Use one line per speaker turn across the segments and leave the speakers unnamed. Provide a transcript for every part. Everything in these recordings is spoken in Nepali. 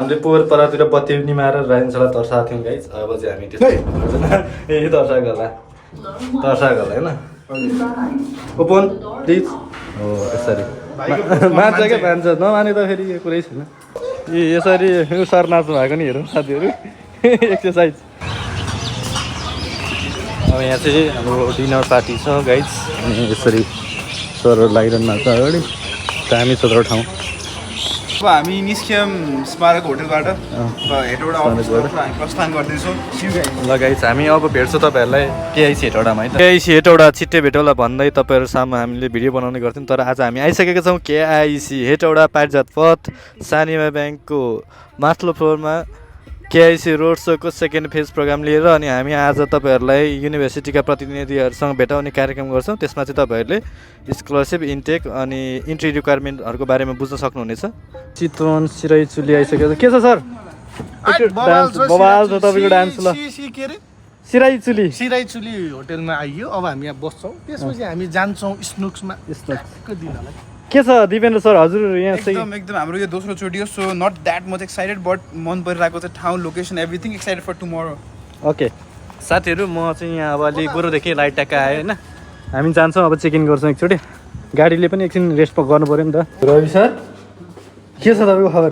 हामीले पोहोर परतिर बत्ती निमाएर राइन्सलाई तर्साएको थियौँ गाइज। अब चाहिँ हामी त्यस्तो ए तर्साएको होला होइन ओपन प्लिज हो यसरी मान्छ क्या मान्छ नमाने त फेरि यो कुरै छैन। यसरी सर नाच्नु भएको नि हेरौँ साथीहरू एक्सर्साइज। अब यहाँ चाहिँ हाम्रो डिनर पार्टी छ गाइज अनि यसरी सरहरू लागिरहनु भएको छ अगाडि दामी छ ठाउँ।
अब हामी निस्क्यौँ स्मारक होटलबाट हामी प्रस्थान गर्दैछौँ।
ल गाइज हामी अब भेट्छौँ तपाईँहरूलाई केआइसी हेटौडामा है। केआइसी हेटौडा छिट्टै भेटौँला भन्दै तपाईँहरू सामु हामीले भिडियो बनाउने गर्थ्यौँ तर आज हामी आइसकेका छौँ केआइसी हेटौडा पारिजात पथ सानिमा ब्याङ्कको माथिल्लो फ्लोरमा केआइसी रोड सोको सेकेन्ड फेज प्रोग्राम लिएर अनि हामी आज तपाईँहरूलाई युनिभर्सिटीका प्रतिनिधिहरूसँग भेटाउने कार्यक्रम गर्छौँ। त्यसमा चाहिँ तपाईँहरूले स्कलरसिप इन्टेक अनि इन्ट्री रिक्वायरमेन्टहरूको बारेमा बुझ्न सक्नुहुनेछ। चितवन सिराई चुली आइसकेको छ। के छ सर? बवाल छ तपाईँको डान्स। ल सिराई
चुली होटेलमा आइयो। अब हामी यहाँ बस्छौँ त्यसपछि हामी जान्छौँ स्नुक्समा।
के छ दिपेन्द्र सर हजुर यहाँ
एकदम हाम्रो यो दोस्रो चोटि हो। So not that much excited but मन परिरहेको छ ठाउँ location everything excited for tomorrow.
Okay साथीहरू म चाहिँ यहाँ अब अलिक बुरोदेखि लाइट ट्याक्क आएँ होइन। हामी जान्छौँ अब चेक इन गर्छौँ एकचोटि। गाडीले पनि एकछिन रेस्ट गर्नु पऱ्यो नि त। रवि सर के छ तपाईँको खबर?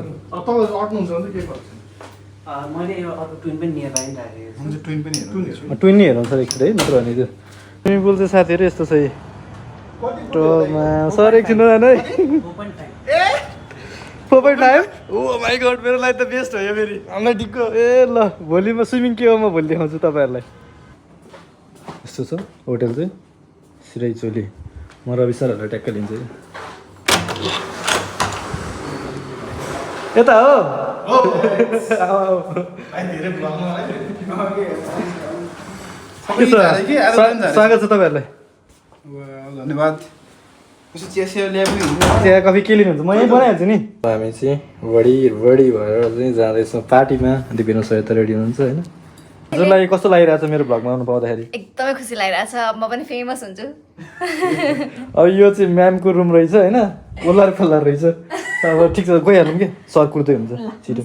ट्विन नि हेरौँ सर एकचोटि है नत्र भने त्यो स्विमिङ पुल चाहिँ साथीहरू यस्तो छ है सर एकछिन नजानु है। 4.5 ओ माई गड मेरो लागि त बेस्ट हो यो फेरि हामीलाई ढिक्क। ए ल भोलि म स्विमिङ के हो म भोलि देखाउँछु तपाईँहरूलाई। यस्तो छ होटेल चाहिँ सिराई चोली। म रवि सरहरूलाई ट्याक्क लिन्छु यता हो स्वागत छ तपाईँहरूलाई।
धन्यवाद।
चिया कफी के लिनुहुन्छ? म यहीँ बनाइहाल्छु नि। हामी चाहिँ बढी भएर चाहिँ जाँदैछौँ पार्टीमा। दिपेन्द्र सर त रेडी हुनुहुन्छ होइन। हजुरलाई कस्तो लागिरहेछ मेरो भ्लगमा आउनु पाउँदाखेरि?
एकदमै खुसी लागिरहेछ। म पनि फेमस हुन्छु।
अब यो चाहिँ म्यामको रुम रहेछ होइन। ओल्लार फल्लार रहेछ। अब ठिक छ गइहालौँ कि सर कुर्दै हुन्छ छिटो।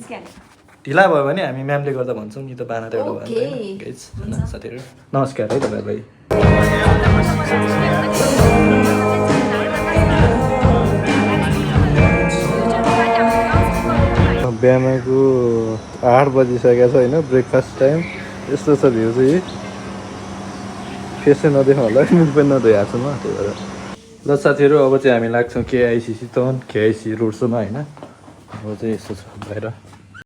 ढिला भयो भने हामी म्यामले गर्दा भन्छौँ नि त बाना त एउटा भन्छ साथीहरू। नमस्कार है तपाईँहरूलाई। बिहानको 8 बजिसकेको छ होइन। ब्रेकफास्ट टाइम यस्तो छ भ्यू चाहिँ। फेसै नदेखाउँ होला मुख पनि नधोइहाल्छु छु म त्यही भएर। ल साथीहरू अब चाहिँ हामी लाग्छौँ केआइसी चितवन केआइसी रोड सोमा होइन। अब चाहिँ यस्तो छ बाहिर